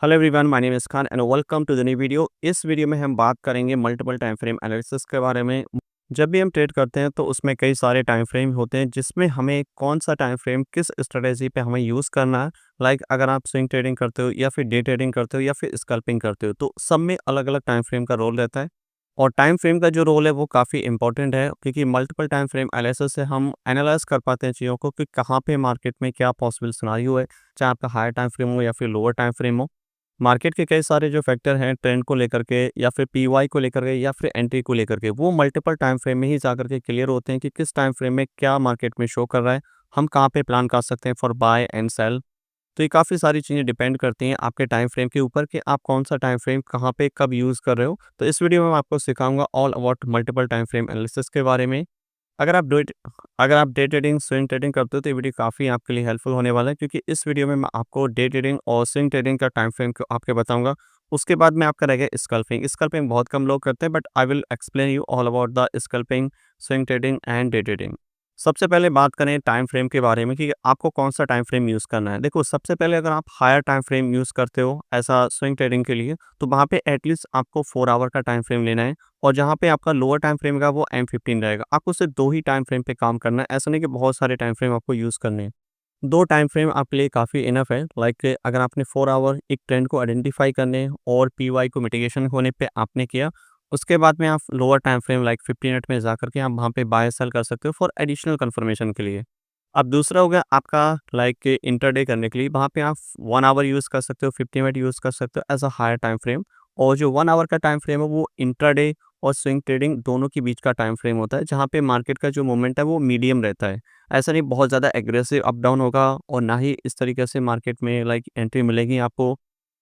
Hello everyone, my name is Khan and welcome to the new video. इस वीडियो में हम बात करेंगे मल्टीपल टाइम फ्रेम एनालिसिस के बारे में। जब भी हम ट्रेड करते हैं तो उसमें कई सारे टाइम फ्रेम होते हैं जिसमें हमें कौन सा टाइम फ्रेम किस स्ट्रेटजी पे हमें यूज़ करना है। लाइक अगर आप स्विंग ट्रेडिंग करते हो या फिर डे ट्रेडिंग करते हो या फिर स्कल्पिंग करते हो तो सब में अलग-अलग टाइम फ्रेम का रोल रहता है। और टाइम फ्रेम का जो रोल है वो काफ़ी इंपॉर्टेंट है क्योंकि मल्टीपल टाइम फ्रेम एनालिसिस से हम एनालाइज़ कर पाते हैं चीज़ों को कि कहाँ पे मार्केट में क्या पॉसिबल सिनेरियो है, चाहे आपका हायर टाइम फ्रेम हो या फिर लोअर टाइम फ्रेम हो। मार्केट के कई सारे जो फैक्टर हैं ट्रेंड को लेकर के या फिर पीवाई को लेकर के या फिर एंट्री को लेकर के वो मल्टीपल टाइम फ्रेम में ही जाकर के क्लियर होते हैं कि किस टाइम फ्रेम में क्या मार्केट में शो कर रहा है, हम कहाँ पे प्लान कर सकते हैं फॉर बाय एंड सेल। तो ये काफ़ी सारी चीज़ें डिपेंड करती हैं आपके टाइम फ्रेम के ऊपर कि आप कौन सा टाइम फ्रेम कहाँ पे कब यूज़ कर रहे हो। तो इस वीडियो में मैं आपको सिखाऊंगा all about multiple time frame analysis के बारे में। अगर आप डे अगर आप डे ट्रेडिंग, स्विंग ट्रेडिंग करते हो तो ये वीडियो काफ़ी आपके लिए हेल्पफुल होने वाला है क्योंकि इस वीडियो में मैं आपको डे ट्रेडिंग और स्विंग ट्रेडिंग का टाइम फ्रेम को आपके बताऊँगा। उसके बाद में आपका रहेगा स्कल्पिंग। स्कल्पिंग बहुत कम लोग करते हैं but I will explain you all about the sculpting, swing trading and day trading. सबसे पहले बात करें टाइम फ्रेम के बारे में कि आपको कौन-सा टाइम फ्रेम यूज़ करना है। देखो, सबसे पहले अगर आप हायर टाइम फ्रेम यूज़ करते हो ऐसा स्विंग ट्रेडिंग के लिए, तो वहाँ पे एटलीस्ट आपको 4 आवर का टाइम फ्रेम लेना है। और जहाँ पे आपका लोअर टाइम फ्रेम का वो M15 रहेगा। आपको सिर्फ़ 2 ही टाइम फ्रेम पे काम करना है, ऐसा नहीं कि बहुत सारे टाइम फ्रेम आपको यूज़ करने हैं। 2 टाइम फ्रेम आपके लिए काफ़ी इनफ है। लाइक अगर आपने 4 आवर एक ट्रेंड को आइडेंटिफ़ाई करने और पीवाई को मिटिगेशन होने पे आपने किया, उसके बाद में आप lower time frame like 15 minute में जाकर के आप वहाँ पे बाय सेल कर सकते हो फॉर एडिशनल कन्फर्मेशन के लिए। अब दूसरा हो गया आपका लाइक इंट्राडे करने के लिए, वहाँ पे आप 1 आवर यूज़ कर सकते हो, 50 मिनट यूज़ कर सकते हो as a higher time frame. और जो 1 आवर का टाइम फ्रेम है वो इंट्राडे और स्विंग ट्रेडिंग दोनों के बीच का टाइम फ्रेम होता है, जहाँ पे मार्केट का जो मूवमेंट है वो मीडियम रहता है। ऐसा नहीं बहुत ज़्यादा एग्रेसिव अप डाउन होगा और ना ही इस तरीके से मार्केट में लाइक एंट्री मिलेगी आपको,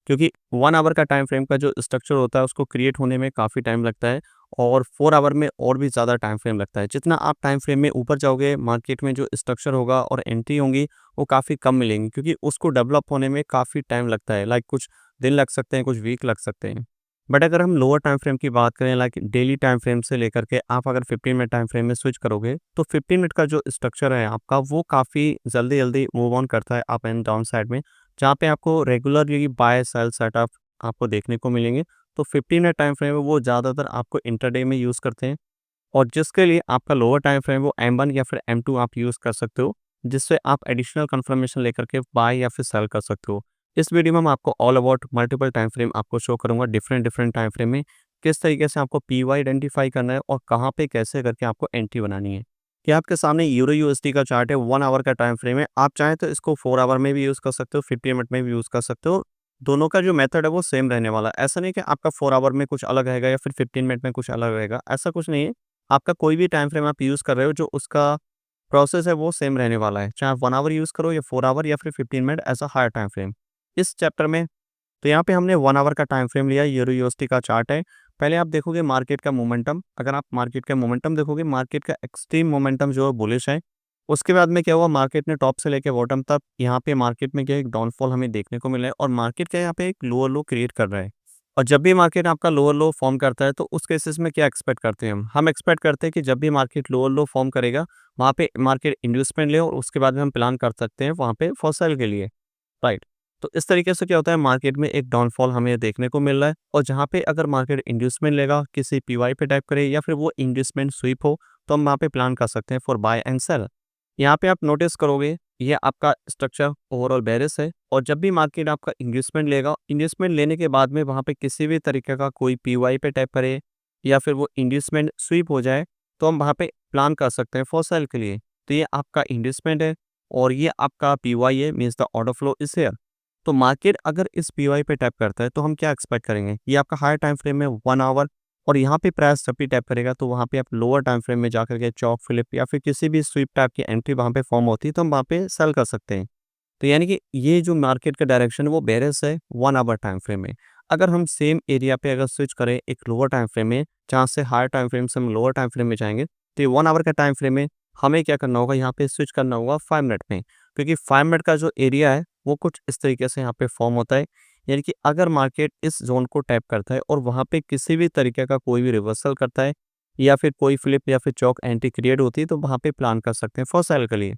क्योंकि 1 आवर का टाइम फ्रेम का जो स्ट्रक्चर होता है उसको क्रिएट होने में काफ़ी टाइम लगता है और 4 आवर में और भी ज़्यादा टाइम फ्रेम लगता है। जितना आप टाइम फ्रेम में ऊपर जाओगे, मार्केट में जो स्ट्रक्चर होगा और एंट्री होंगी वो काफ़ी कम मिलेंगी क्योंकि उसको डेवलप होने में काफ़ी टाइम लगता है। लाइक कुछ दिन लग सकते हैं, कुछ वीक लग सकते हैं। बट अगर हम लोअर टाइम फ्रेम की बात करें लाइक डेली टाइम फ्रेम से लेकर के आप अगर 15 मिनट टाइम फ्रेम में स्विच करोगे, तो 15 मिनट का जो स्ट्रक्चर है आपका वो काफ़ी जल्दी-जल्दी मूव ऑन करता है अप एंड डाउन साइड में, जहाँ पे आपको रेगुलरली बाय सेल सेटअप आपको देखने को मिलेंगे। तो 15 मिनट टाइम फ्रेम है वो ज़्यादातर आपको इंट्राडे में यूज़ करते हैं और जिसके लिए आपका लोअर टाइम फ्रेम वो M1 या फिर M2 आप यूज़ कर सकते हो, जिससे आप एडिशनल कन्फर्मेशन लेकर के बाय या फिर सेल कर सकते हो। इस वीडियो में मैं आपको all about multiple time frame आपको शो करूँगा डिफरेंट टाइम फ्रेम में, किस तरीके से आपको पीवाई आइडेंटिफ़ाई करना है और कहाँ पे कैसे करके आपको एंट्री बनानी है। कि आपके सामने यूरो यूएसडी का चार्ट है, 1 आवर का टाइम फ्रेम है। आप चाहें तो इसको 4 आवर में भी यूज़ कर सकते हो, 50 मिनट में भी यूज़ कर सकते हो। दोनों का जो मेथड है वो सेम रहने वाला है। ऐसा नहीं कि आपका 4 आवर में कुछ अलग रहेगा या फिर 15 मिनट में कुछ अलग रहेगा, ऐसा कुछ नहीं है। आपका कोई भी टाइम फ्रेम आप यूज़ कर रहे हो जो उसका प्रोसेस है वो सेम रहने वाला है। चाहे आप 1 आवर यूज़ करो या 4 आवर या फिर 15 minute as a higher time frame. इस चैप्टर में तो यहाँ पे हमने 1 आवर का टाइम फ्रेम लिया, यूरो यूएसडी का चार्ट है। पहले आप देखोगे मार्केट का मोमेंटम, अगर आप मार्केट का मोमेंटम देखोगे, मार्केट का एक्सट्रीम मोमेंटम जो है बुलिश है। उसके बाद में क्या हुआ, मार्केट ने टॉप से लेके बॉटम तक यहाँ पे मार्केट में क्या है, एक डाउनफॉल हमें देखने को मिला है और मार्केट क्या है यहाँ पे एक लोअर लो क्रिएट कर रहा है। और जब भी मार्केट आपका लोअर लो फॉर्म करता है तो उस केसेस में क्या एक्सपेक्ट करते हैं हम एक्सपेक्ट करते हैं कि जब भी मार्केट लोअर लो फॉर्म करेगा, वहाँ पे मार्केट इंड्यूसमेंट ले और उसके बाद में हम प्लान कर सकते हैं वहाँ पे फॉर सेल के लिए, राइट। तो इस तरीके से क्या होता है, मार्केट में एक डाउनफॉल हमें देखने को मिल रहा है और जहाँ पे अगर मार्केट इंड्यूसमेंट लेगा, किसी पीवाई पे टाइप करे या फिर वो इंड्यूसमेंट स्वीप हो, तो हम वहाँ पे प्लान कर सकते हैं फॉर बाय एंड सेल। यहाँ पे आप नोटिस करोगे ये आपका स्ट्रक्चर ओवरऑल बेरिश है और जब भी मार्केट आपका इंड्यूसमेंट लेगा, इंड्यूसमेंट लेने के बाद में वहाँ पे किसी भी तरीके का कोई पीवाई पे टाइप करे या फिर वो इंड्यूसमेंट स्वीप हो जाए, तो हम वहाँ पे प्लान कर सकते हैं फॉर सेल के लिए। तो ये आपका इंड्यूसमेंट है और ये आपका पीवाई है, means the order flow is here. तो मार्केट अगर इस पीवाई पे टैप करता है तो हम क्या एक्सपेक्ट करेंगे, ये आपका हायर टाइम फ्रेम में 1 आवर और यहाँ पे प्राइस जब भी टैप करेगा तो वहाँ पे आप लोअर टाइम फ्रेम में जाकर के चॉक फ्लिप या फिर किसी भी स्वीप टाइप की एंट्री वहाँ पे फॉर्म होती है तो हम वहाँ पे सेल कर सकते हैं। तो यानी कि ये जो मार्केट का डायरेक्शन है वो बेरिश है 1 आवर टाइम फ्रेम में। अगर हम सेम एरिया पे अगर स्विच करें एक लोअर टाइम फ्रेम में, जहाँ से हायर टाइम फ्रेम से हम लोअर टाइम फ्रेम में जाएँगे, तो ये 1 आवर का टाइम फ्रेम में हमें क्या करना होगा, यहाँ पे स्विच करना होगा 5 मिनट में। क्योंकि 5 मिनट का जो एरिया है वो कुछ इस तरीके से यहाँ पे फॉर्म होता है। यानी कि अगर मार्केट इस ज़ोन को टैप करता है और वहाँ पे किसी भी तरीके का कोई भी रिवर्सल करता है या फिर कोई फ्लिप या फिर चॉक एंट्री क्रिएट होती है, तो वहाँ पे प्लान कर सकते हैं फॉर सेल के लिए।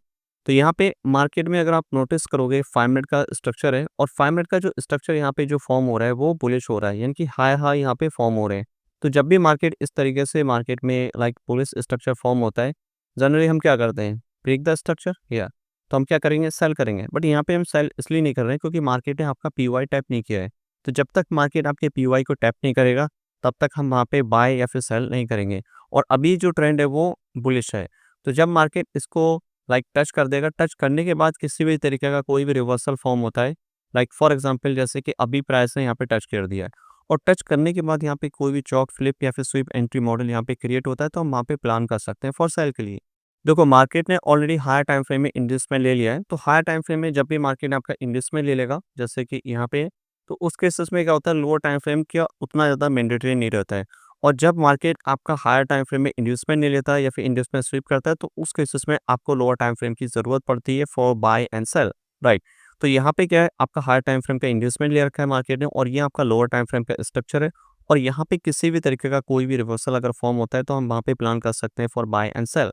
तो यहाँ पे मार्केट में अगर आप नोटिस करोगे 5 मिनट का स्ट्रक्चर है और 5 मिनट का जो स्ट्रक्चर यहाँ पे जो फॉर्म हो रहा है वो बुलिश हो रहा है, यानी कि हाई हाई यहाँ पे फॉर्म हो रहे हैं। तो जब भी मार्केट इस तरीके से मार्केट में लाइक बुलिश स्ट्रक्चर फॉर्म होता है, जनरली हम क्या करते हैं, ब्रेक द स्ट्रक्चर या तो हम क्या करेंगे, सेल करेंगे। बट यहाँ पे हम सेल इसलिए नहीं कर रहे हैं क्योंकि मार्केट ने आपका पीवाई टैप नहीं किया है। तो जब तक मार्केट आपके पीवाई को टैप नहीं करेगा तब तक हम वहाँ पे बाय या फिर सेल नहीं करेंगे। और अभी जो ट्रेंड है वो बुलिश है। तो जब मार्केट इसको लाइक टच कर देगा, टच करने के बाद किसी भी तरीके का कोई भी रिवर्सल फॉर्म होता है, लाइक फॉर एग्जांपल जैसे कि अभी प्राइस ने यहाँ पे टच कर दिया है और टच करने के बाद यहाँ पे कोई भी चॉक फ्लिप या फिर स्वीप एंट्री मॉडल यहाँ पे क्रिएट होता है, तो हम वहाँ पे प्लान कर सकते हैं फॉर सेल के लिए। देखो मार्केट ने ऑलरेडी हायर टाइम फ्रेम में इन्वेस्टमेंट ले लिया है, तो हायर टाइम फ्रेम में जब भी मार्केट आपका इन्वेस्टमेंट ले लेगा जैसे कि यहाँ पे, तो उस केसेस में क्या होता है, लोअर टाइम फ्रेम क्या उतना ज़्यादा मैंडेटरी नहीं रहता है। और जब मार्केट आपका हायर टाइम फ्रेम में इन्वेस्टमेंट नहीं लेता है या फिर इन्वेस्टमेंट स्वीप करता है, तो उस केसेस में आपको लोअर टाइम फ्रेम की ज़रूरत पड़ती है for buy and sell, right. तो यहाँ पे क्या है, आपका हायर टाइम फ्रेम का इन्वेस्टमेंट ले रखा है मार्केट ने और ये आपका लोअर टाइम फ्रेम का स्ट्रक्चर है। और यहाँ पे किसी भी तरीके का कोई भी रिवर्सल अगर फॉर्म होता है तो हम वहाँ पे प्लान कर सकते हैं फॉर बाय एंड सेल।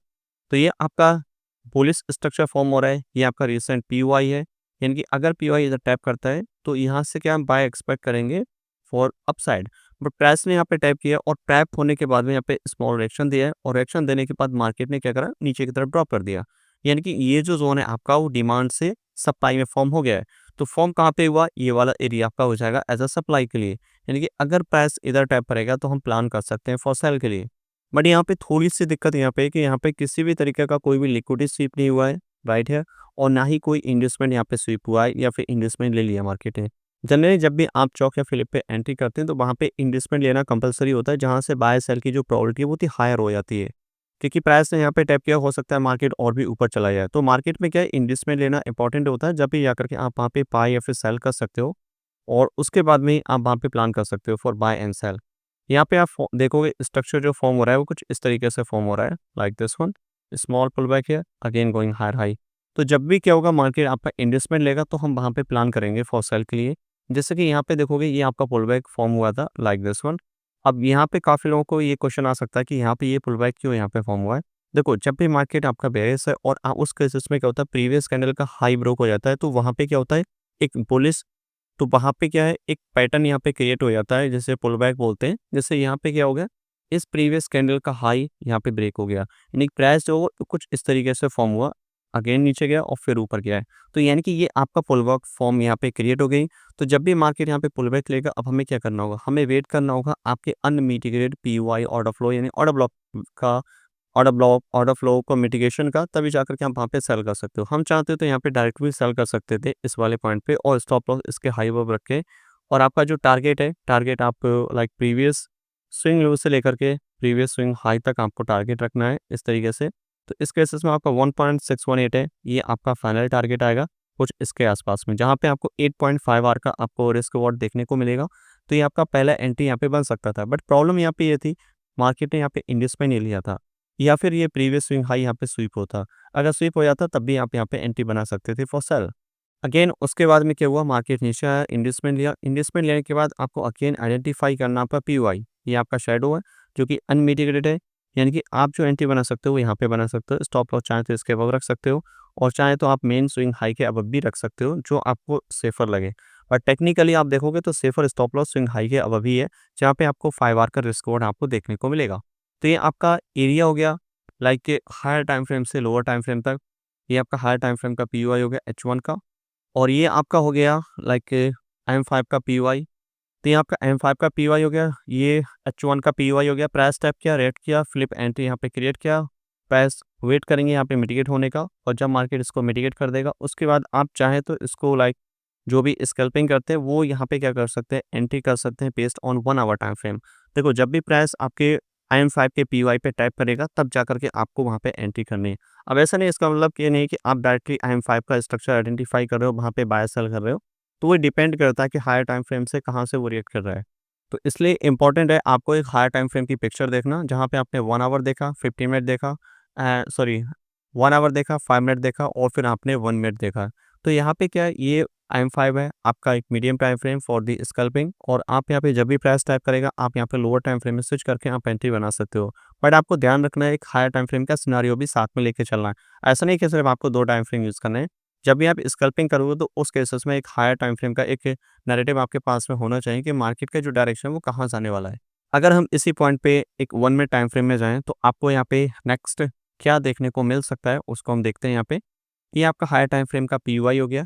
तो ये आपका बुलिश स्ट्रक्चर फॉर्म हो रहा है, ये आपका रिसेंट पीओआई है, यानी कि अगर पीओआई इधर टैप करता है तो यहाँ से क्या हम बाय एक्सपेक्ट करेंगे फॉर अपसाइड। बट प्राइस ने यहाँ पे टैप किया और टैप होने के बाद में यहाँ पे स्मॉल रिएक्शन दिया है और रिएक्शन देने के बाद मार्केट ने क्या करा, नीचे की तरफ ड्रॉप कर दिया। यानी कि ये जो जोन है आपका वो डिमांड से सप्लाई में फॉर्म हो गया है। तो फॉर्म कहाँ पे हुआ, ये वाला एरिया आपका हो जाएगा एज अ सप्लाई के लिए। यानी कि अगर प्राइस इधर टैप करेगा तो हम प्लान कर सकते हैं फॉर सेल के लिए। बट यहाँ पे थोड़ी-सी दिक्कत यहाँ पे है कि यहाँ पे किसी भी तरीके का कोई भी लिक्विडिटी स्वीप नहीं हुआ है, राइट है? और ना ही कोई इन्वेस्टमेंट यहाँ पे स्वीप हुआ है या फिर इन्वेस्टमेंट ले लिया मार्केट ने। जनरली जब भी आप चौक या फ्लिप पे एंट्री करते हैं तो वहाँ पे इन्वेस्टमेंट लेना कंपल्सरी होता है, जहाँ से बाय सेल की जो प्रोबेबिलिटी है वो थी हायर हो जाती है। क्योंकि प्राइस ने यहाँ पे टैप किया, हो सकता है मार्केट और भी ऊपर चला जाए। तो मार्केट में क्या है, इन्वेस्टमेंट लेना इंपॉर्टेंट होता है, जब भी जाकर के आप वहाँ पे बाय या फिर सेल कर सकते हो और उसके बाद में ही आप वहाँ पे प्लान कर सकते हो फॉर बाय एंड सेल। यहाँ पे आप देखोगे स्ट्रक्चर जो फॉर्म हो रहा है वो कुछ इस तरीके से फॉर्म हो रहा है, like this one, small pull back है, अगेन गोइंग हायर हाई। तो जब भी क्या होगा, मार्केट आपका इन्वेस्टमेंट लेगा तो हम वहाँ पे प्लान करेंगे फॉर सेल के लिए। जैसे कि यहाँ पे देखोगे ये आपका पुल बैक फॉर्म हुआ था, लाइक दिस वन। अब यहाँ पे काफ़ी लोगों को ये क्वेश्चन आ सकता है कि यहाँ पे ये पुल बैक क्यों यहाँ पे फॉर्म हुआ है। देखो जब भी मार्केट आपका बेयरिश है और उस केसेस में क्या होता है, प्रीवियस कैंडल का हाई ब्रोक हो जाता है, तो वहाँ पे क्या होता है, एक बुलिश, तो वहाँ पे क्या है, एक पैटर्न यहाँ पे क्रिएट हो जाता है जिसे पुल बैक बोलते हैं। जैसे यहाँ पे क्या हो गया, इस प्रीवियस कैंडल का हाई यहाँ पे ब्रेक हो गया, यानी प्राइस जो वो कुछ इस तरीके से फॉर्म हुआ, अगेन नीचे गया और फिर ऊपर गया है। तो यानी कि ये आपका पुल बैक फॉर्म यहाँ पे क्रिएट हो गई। तो जब भी मार्केट यहाँ पे पुल बैक लेगा, अब हमें क्या करना होगा, हमें वेट करना होगा आपके अनमिटिगेटेड पीवाई ऑर्डर फ्लो, यानी ऑर्डर ब्लॉक का, ऑर्डर फ्लो को मिटिगेशन का, तभी जाकर के आप वहाँ पे सेल कर सकते हो। हम चाहते तो यहाँ पे डायरेक्ट भी सेल कर सकते थे इस वाले पॉइंट पे और स्टॉप लॉस इसके हाई अबव रख के। और आपका जो टारगेट है, टारगेट आप लाइक प्रीवियस स्विंग लो से लेकर के प्रीवियस स्विंग हाई तक आपको टारगेट रखना है इस तरीके से। तो इस केसेस में आपका 1.618 है, ये आपका फाइनल टारगेट आएगा कुछ इसके आसपास में, जहाँ पे आपको 8.5 आर का आपको रिस्क रिवॉर्ड देखने को मिलेगा। तो ये आपका पहला एंट्री यहाँ पे बन सकता था। बट प्रॉब्लम यहाँ पे ये थी, मार्केट ने यहाँ पे इन्वेस्टमेंट नहीं लिया था या फिर ये प्रीवियस स्विंग हाई यहाँ पे स्वीप होता। अगर स्वीप हो जाता तब भी आप यहाँ पे एंट्री बना सकते थे फॉर सेल। अगेन उसके बाद में क्या हुआ, मार्केट नीचे आया, इन्वेस्टमेंट लिया, इन्वेस्टमेंट लेने के बाद आपको अगेन आइडेंटिफाई करना आपका पीओआई, ये आपका शैडो है जो कि अनमिटिगेटेड है। यानी कि आप जो एंट्री बना सकते हो वो यहाँ पे बना सकते हो, स्टॉप लॉस चाहे तो इसके अबव रख सकते हो और चाहे तो आप मेन स्विंग हाई के अबव भी रख सकते हो, जो आपको सेफर लगे। और टेक्निकली आप देखोगे तो safer stop loss swing high के अबव ही है, जहाँ पे आपको 5 आर का रिस्क रिवॉर्ड आपको देखने को मिलेगा। तो ये आपका एरिया हो गया, लाइक हायर टाइम फ्रेम से लोअर टाइम फ्रेम तक। ये आपका हायर टाइम फ्रेम का पीओआई हो गया H1 का, और ये आपका हो गया लाइक M5 का पीओआई। तो ये आपका M5 का पीओआई हो गया, ये H1 का पीओआई हो गया। प्राइस टैप किया, रेड किया, फ्लिप एंट्री यहाँ पे क्रिएट किया, प्राइस वेट करेंगे यहाँ पे मिटिगेट होने का, और जब मार्केट इसको मिटिगेट कर देगा उसके बाद आप चाहें तो इसको लाइक जो भी स्कैल्पिंग करते हैं वो यहाँ पे क्या कर सकते हैं, एंट्री कर सकते हैं based on 1 hour time frame. देखो जब भी प्राइस आपके IM5 के पीवाई पे टैप करेगा तब जाकर के आपको वहाँ पे एंट्री करनी है। अब ऐसा नहीं, इसका मतलब ये नहीं कि आप डायरेक्टली IM5 का स्ट्रक्चर आइडेंटिफाई कर रहे हो, वहाँ पे बाय सेल कर रहे हो। तो वो डिपेंड करता है कि हायर टाइम फ्रेम से कहाँ से वो रिएक्ट कर रहा है। तो इसलिए इम्पोर्टेंट है आपको एक हायर टाइम फ्रेम की पिक्चर देखना, जहाँ पे आपने 1 आवर देखा, 15 मिनट देखा, सॉरी 1 आवर देखा, 5 मिनट देखा और फिर आपने 1 मिनट देखा। तो यहाँ पे क्या है, ये M5 है आपका एक medium time frame for the sculpting, और आप यहाँ पे जब भी प्राइस टाइप करेगा आप यहाँ पे लोअर टाइम फ्रेम में स्विच करके आप एंट्री बना सकते हो। बट आपको ध्यान रखना है एक हायर टाइम फ्रेम का सिनेरियो भी साथ में लेके चलना है। ऐसा नहीं कि सिर्फ आपको 2 टाइम फ्रेम यूज़ करने हैं। जब भी आप स्कल्पिंग करोगे तो उस केसेस में एक हायर टाइम फ्रेम का एक नैरेटिव आपके पास में होना चाहिए कि मार्केट का जो डायरेक्शन है वो कहाँ जाने वाला है। अगर हम इसी पॉइंट पे एक 1 मिनट टाइम फ्रेम में जाएँ तो आपको यहाँ पे नेक्स्ट क्या देखने को मिल सकता है उसको हम देखते हैं यहाँ पे। ये आपका हायर टाइम फ्रेम का पीयूआई हो गया,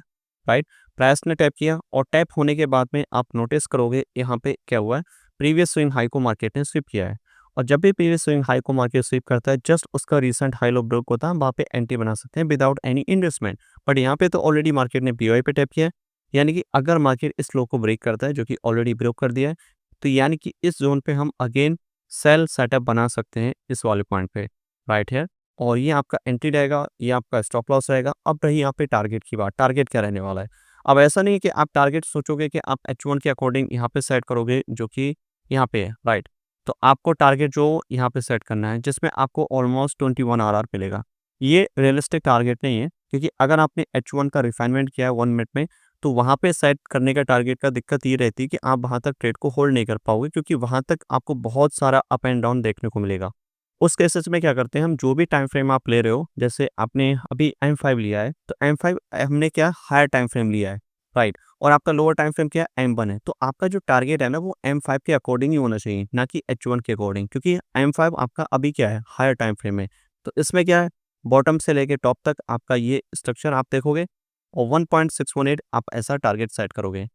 राइट? प्राइस ने टैप किया और टैप होने के बाद में आप नोटिस करोगे यहाँ पे क्या हुआ है, प्रीवियस स्विंग हाई को मार्केट ने स्वीप किया है। और जब भी प्रीवियस स्विंग हाई को मार्केट स्वीप करता है, जस्ट उसका रीसेंट हाई लो ब्रेक होता है, हम वहाँ पे एंट्री बना सकते हैं विदाउट एनी इन्वेस्टमेंट। बट यहाँ पे तो ऑलरेडी मार्केट ने पीयूआई पे टैप किया है, यानी कि अगर मार्केट इस लो को ब्रेक करता है जो कि ऑलरेडी ब्रेक कर दिया है, तो यानी कि इस जोन पे हम अगेन सेल सेटअप बना सकते हैं इस वाले पॉइंट पे, राइट है। और ये आपका एंट्री रहेगा, ये आपका स्टॉप लॉस रहेगा। अब रही यहाँ पे टारगेट की बात, टारगेट क्या रहने वाला है? अब ऐसा नहीं है कि आप टारगेट सोचोगे कि आप H1 के अकॉर्डिंग यहाँ पे सेट करोगे जो कि यहाँ पे है, राइट? तो आपको टारगेट जो यहाँ पे सेट करना है जिसमें आपको ऑलमोस्ट 21 आरआर मिलेगा। ये रियलिस्टिक टारगेट नहीं है, क्योंकि अगर आपने H1 का रिफाइनमेंट किया है 1 मिनट में, तो वहाँ पे सेट करने का टारगेट का दिक्कत ये रहती है कि आप वहाँ तक ट्रेड को होल्ड नहीं कर पाओगे, क्योंकि वहाँ तक आपको बहुत सारा अप एंड डाउन देखने को मिलेगा। उस केसेस में क्या करते हैं हम, जो भी टाइम फ्रेम आप ले रहे हो, जैसे आपने अभी M5 लिया है, तो M5 हमने क्या हायर टाइम फ्रेम लिया है, राइट? और आपका लोअर टाइम फ्रेम क्या है, M1 है। तो आपका जो टारगेट है ना वो M5 के अकॉर्डिंग ही होना चाहिए, ना कि H1 के अकॉर्डिंग, क्योंकि M5 आपका अभी क्या है, हायर टाइम फ्रेम है। तो इसमें क्या है, बॉटम से लेके टॉप तक आपका ये स्ट्रक्चर आप देखोगे और 1.618 आप ऐसा टारगेट सेट करोगे।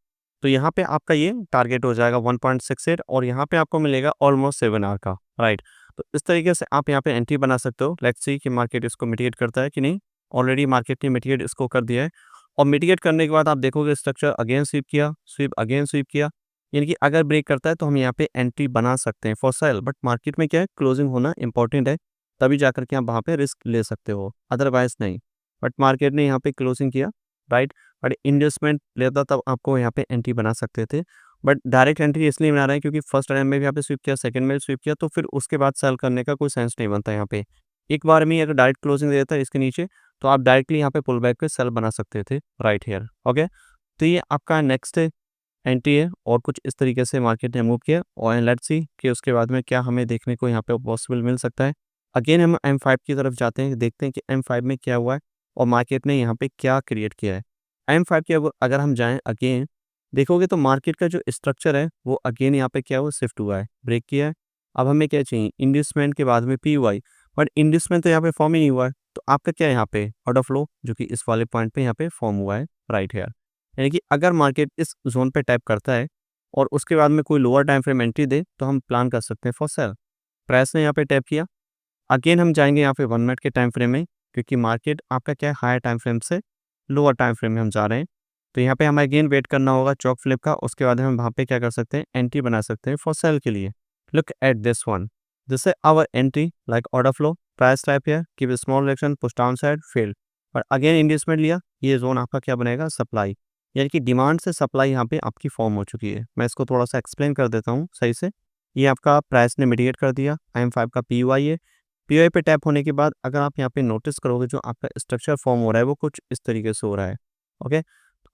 तो यहाँ पे आपका ये टारगेट हो जाएगा 1.68, और यहाँ पे आपको मिलेगा ऑलमोस्ट 7 आवर का, राइट? तो इस तरीके से आप यहाँ पे एंट्री बना सकते हो। लेट्स सी कि मार्केट इसको मिटिगेट करता है कि नहीं। ऑलरेडी मार्केट ने मिटिगेट इसको कर दिया है, और मिटिगेट करने के बाद आप देखोगे स्ट्रक्चर अगेन स्वीप किया, स्वीप अगेन स्वीप किया, यानी कि अगर ब्रेक करता है तो हम यहाँ पे एंट्री बना सकते हैं फॉर सेल। बट मार्केट में क्या है, क्लोजिंग होना इंपॉर्टेंट है, तभी जाकर के आप वहाँ पे रिस्क ले सकते हो, अदरवाइज नहीं। बट मार्केट ने यहाँ पे क्लोजिंग किया, राइट? बट इन्वेस्टमेंट लेता तब आपको यहाँ पे एंट्री बना सकते थे। बट डायरेक्ट एंट्री इसलिए बना रहे हैं क्योंकि फर्स्ट टाइम में भी यहाँ पे स्वीप किया, सेकंड में भी स्वीप किया, तो फिर उसके बाद सेल करने का कोई सेंस नहीं बनता यहाँ पे। एक बार में ही अगर डायरेक्ट क्लोजिंग दे देता है इसके नीचे, तो आप डायरेक्टली यहाँ पे पुल बैक पे सेल बना सकते थे, राइट हियर, ओके। तो ये आपका नेक्स्ट एंट्री है, और कुछ इस तरीके से मार्केट ने मूव किया, और लेट्स सी कि उसके बाद में क्या हमें देखने को यहाँ पे पॉसिबल मिल सकता है। अगेन हम M5 की तरफ जाते हैं, देखते हैं कि M5 में क्या हुआ है और मार्केट ने यहाँ पे क्या क्रिएट किया है। M5 की अगर हम जाएँ अगेन, देखोगे तो मार्केट का जो स्ट्रक्चर है वो अगेन यहाँ पे क्या हुआ, शिफ्ट हुआ है, ब्रेक किया है। अब हमें क्या चाहिए, इंड्यूसमेंट के बाद में PY, बट इंड्यूसमेंट तो यहाँ पे फॉर्म ही नहीं हुआ है। तो आपका क्या है यहाँ पे, ऑर्डर फ्लो जो कि इस वाले पॉइंट पे यहाँ पे फॉर्म हुआ है, राइट हेयर। यानी कि अगर मार्केट इस ज़ोन पे टैप करता है और उसके बाद में कोई लोअर टाइम फ्रेम एंट्री दे, तो हम प्लान कर सकते हैं फॉर सेल। प्राइस ने यहाँ पे टैप किया, अगेन हम जाएँगे यहाँ पे 1 मिनट के टाइम फ्रेम में, क्योंकि मार्केट आपका क्या है, हायर टाइम फ्रेम से लोअर टाइम फ्रेम में हम जा रहे हैं। तो यहाँ पे हमें अगेन वेट करना होगा चॉक फ्लिप का, उसके बाद हम वहाँ पे क्या कर सकते हैं, एंट्री बना सकते हैं फॉर सेल के लिए। Look at this one, this is our entry like order flow, price type here, give a small reaction, push down side, failed. और अगेन इन्वेस्टमेंट लिया, ये जोन आपका क्या बनेगा, सप्लाई, यानी कि डिमांड से सप्लाई यहाँ पे आपकी फॉर्म हो चुकी है। मैं इसको थोड़ा सा एक्सप्लेन कर देता हूँ सही से। ये आपका प्राइस ने मिटिगेट कर दिया, M5 का PY है। PY पे टैप होने के बाद अगर आप यहाँ पे नोटिस करोगे जो आपका स्ट्रक्चर फॉर्म हो रहा है वो कुछ इस तरीके से हो रहा है, ओके।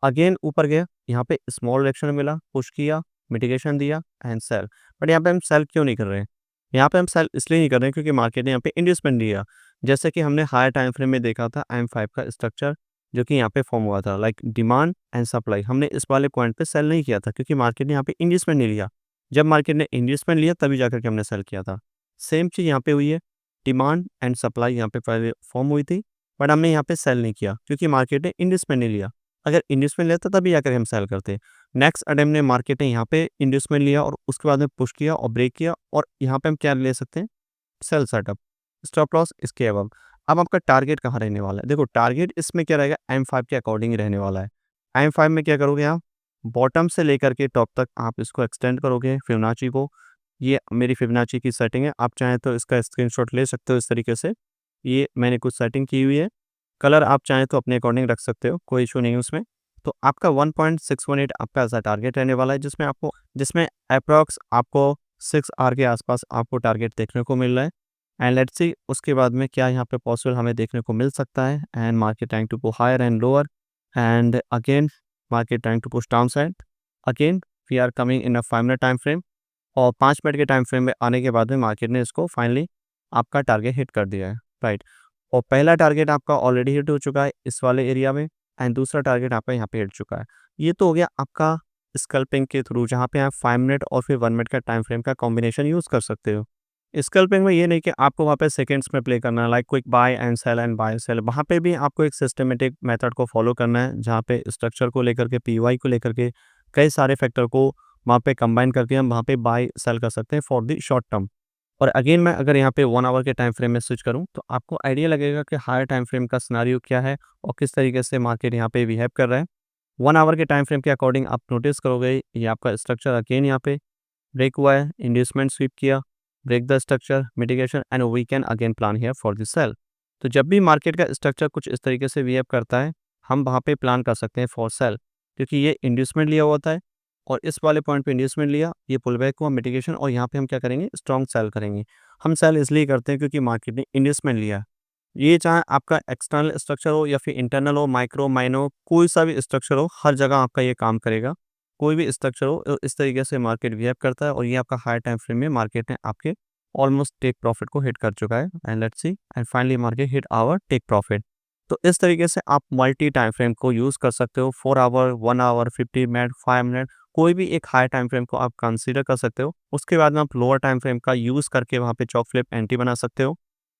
अगेन ऊपर गया, यहाँ पे स्मॉल रिएक्शन मिला, पुश किया, मिटिगेशन दिया एंड सेल। बट यहाँ पे हम सेल क्यों नहीं कर रहे हैं? यहाँ पे हम सेल इसलिए नहीं कर रहे हैं क्योंकि मार्केट ने यहाँ पे इंड्यूसमेंट दिया। जैसे कि हमने हायर टाइम फ्रेम में देखा था M5 का स्ट्रक्चर जो कि यहाँ पे फॉर्म हुआ था, लाइक डिमांड एंड सप्लाई, हमने इस वाले पॉइंट पे सेल नहीं किया था क्योंकि मार्केट ने यहाँ पे इंड्यूसमेंट नहीं लिया। जब मार्केट ने इंड्यूसमेंट लिया तभी जाकर के हमने सेल किया था। सेम चीज़ यहाँ पे हुई है, डिमांड एंड सप्लाई यहाँ पे पहले फॉर्म हुई थी, बट हमने यहाँ पे सेल नहीं किया क्योंकि मार्केट ने इंड्यूसमेंट नहीं लिया। अगर इंड्यूसमेंट लेता तभी जाकर हम सेल करते। नेक्स्ट अटेम्प्ट में मार्केट ने यहाँ पे इंड्यूसमेंट लिया और उसके बाद में पुश किया और ब्रेक किया, और यहाँ पे हम क्या ले सकते हैं, सेल सेटअप, स्टॉप लॉस इसके अबव। अब आपका टारगेट कहाँ रहने वाला है? देखो टारगेट इसमें क्या रहेगा, M5 के अकॉर्डिंग ही रहने वाला है। M5 में क्या करोगे आप, बॉटम से लेकर के टॉप तक आप इसको एक्सटेंड करोगे फिबोनाची को। ये मेरी फिबोनाची की सेटिंग है, आप चाहें तो इसका स्क्रीनशॉट ले सकते हो इस तरीके से। ये मैंने कुछ सेटिंग की हुई है, कलर आप चाहें तो अपने अकॉर्डिंग रख सकते हो, कोई इशू नहीं है उसमें। तो आपका 1.618 आपका ऐसा टारगेट रहने वाला है जिसमें अप्रॉक्स आपको 6 आवर के आसपास आपको टारगेट देखने को मिल रहा है। एंड लेट्स सी उसके बाद में क्या यहाँ पे पॉसिबल हमें देखने को मिल सकता है। And market time to go higher and lower, and again market trying to push downside. Again, we are coming in a 5 minute time frame और 5 मिनट के टाइम फ्रेम में आने के बाद में मार्केट ने इसको फाइनली आपका टारगेट हिट कर दिया है, राइट। और पहला टारगेट आपका ऑलरेडी हिट हो चुका है इस वाले एरिया में एंड दूसरा टारगेट आपका यहाँ पे हिट चुका है। ये तो हो गया आपका स्कल्पिंग के थ्रू, जहाँ पे आप 5 मिनट और फिर 1 मिनट का टाइम फ्रेम का कॉम्बिनेशन यूज़ कर सकते हो। स्कल्पिंग में ये नहीं कि आपको वहाँ पे सेकंड्स में प्ले करना है, like quick buy and sell and buy sell. वहाँ पे भी आपको एक सिस्टमेटिक मेथड को फॉलो करना है, जहाँ पे स्ट्रक्चर को लेकर के, पीवाई को लेकर के, कई सारे फैक्टर को वहाँ पे कंबाइन करके हम वहाँ पे बाय सेल कर सकते हैं फॉर द शॉर्ट टर्म। और अगेन मैं अगर यहाँ पे 1 आवर के टाइम फ्रेम में स्विच करूँ तो आपको आइडिया लगेगा कि हायर टाइम फ्रेम का सिनेरियो क्या है और किस तरीके से मार्केट यहाँ पे बिहेव कर रहा है। 1 आवर के टाइम फ्रेम के अकॉर्डिंग आप नोटिस करोगे ये आपका स्ट्रक्चर अगेन यहाँ पे ब्रेक हुआ है, इंड्यूसमेंट स्वीप किया, break the structure, mitigation and we can again plan here for the sell. तो जब भी मार्केट का स्ट्रक्चर कुछ इस तरीके से बिहेव करता है, हम वहाँ पे प्लान कर सकते हैं फॉर सेल, क्योंकि ये इंड्यूसमेंट लिया हुआ था और इस वाले पॉइंट पे इंड्यूसमेंट लिया, ये पुल बैक हुआ, मिटिगेशन, और यहाँ पे हम क्या करेंगे, स्ट्रॉन्ग सेल करेंगे। हम सेल इसलिए करते हैं क्योंकि मार्केट ने इंड्यूसमेंट लिया है। ये चाहे आपका एक्सटर्नल स्ट्रक्चर हो या फिर इंटरनल हो, माइक्रो, माइनो, कोई सा भी स्ट्रक्चर हो, हर जगह आपका ये काम करेगा। कोई भी स्ट्रक्चर हो, इस तरीके से मार्केट बिहेव करता है और ये आपका हाई टाइम फ्रेम में मार्केट ने आपके ऑलमोस्ट टेक प्रॉफिट को हिट कर चुका है and let's see and finally market hit our take profit. तो इस तरीके से आप मल्टी टाइम फ्रेम को यूज़ कर सकते हो, 4 आवर, 1 आवर, 50 मिनट, 5 मिनट, कोई भी एक हाई टाइम फ्रेम को आप कंसीडर कर सकते हो। उसके बाद में आप लोअर टाइम फ्रेम का यूज़ करके वहाँ पे चॉक फ्लिप एंट्री बना सकते हो।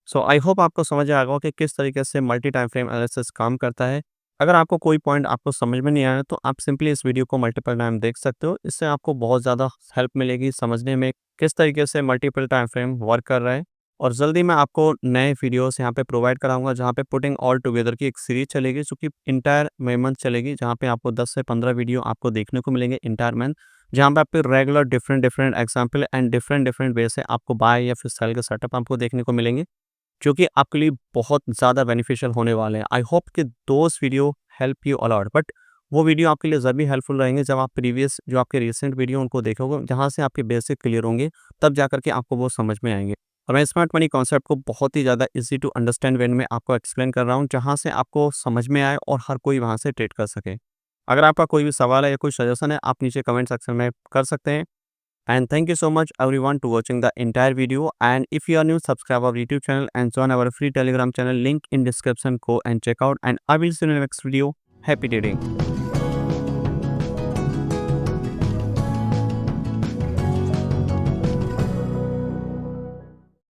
सो आई होप आपको समझ आया होगा कि किस तरीके से मल्टी टाइम फ्रेम एनालिसिस काम करता है। अगर आपको कोई पॉइंट आपको समझ में नहीं आया तो आप सिंपली इस वीडियो को मल्टीपल टाइम देख सकते हो। इससे आपको बहुत ज़्यादा हेल्प मिलेगी समझने में किस तरीके से मल्टीपल टाइम फ्रेम वर्क कर रहा है। और जल्दी मैं आपको नए वीडियोस यहाँ पे प्रोवाइड कराऊंगा, जहाँ पे पुटिंग ऑल टुगेदर की एक सीरीज चलेगी जो कि इंटायर मंथ चलेगी, जहाँ पे आपको 10 से 15 वीडियो आपको देखने को मिलेंगे इंटायर मंथ, जहाँ पे आपके regular different different example and different different way से आपको बाय या फिर सेल के सेटअप आपको देखने को मिलेंगे, जो कि आपके लिए बहुत ज़्यादा बेनिफिशियल होने वाले हैं। आई होप कि those video help you a lot, but वो वीडियो आपके लिए ज़रूर हेल्पफुल रहेंगे जब आप प्रीवियस जो आपके रिसेंट वीडियो उनको देखोगे, जहाँ से आपके बेसिक क्लियर होंगे, तब जाकर के आपको वो समझ में आएंगे। और मैं स्मार्ट मनी कॉन्सेप्ट को बहुत ही ज़्यादा इजी टू अंडरस्टैंड वे में आपको एक्सप्लेन कर रहा हूँ, जहाँ से आपको समझ में आए और हर कोई वहाँ से ट्रेड कर सके। अगर आपका कोई भी सवाल है या कोई सजेशन है, आप नीचे कमेंट सेक्शन में कर सकते हैं। And thank you so much everyone to watching the entire video. And if you are new, subscribe our YouTube channel and join our free Telegram channel. Link in description. Go and check out. And I will see you in the next video. Happy trading.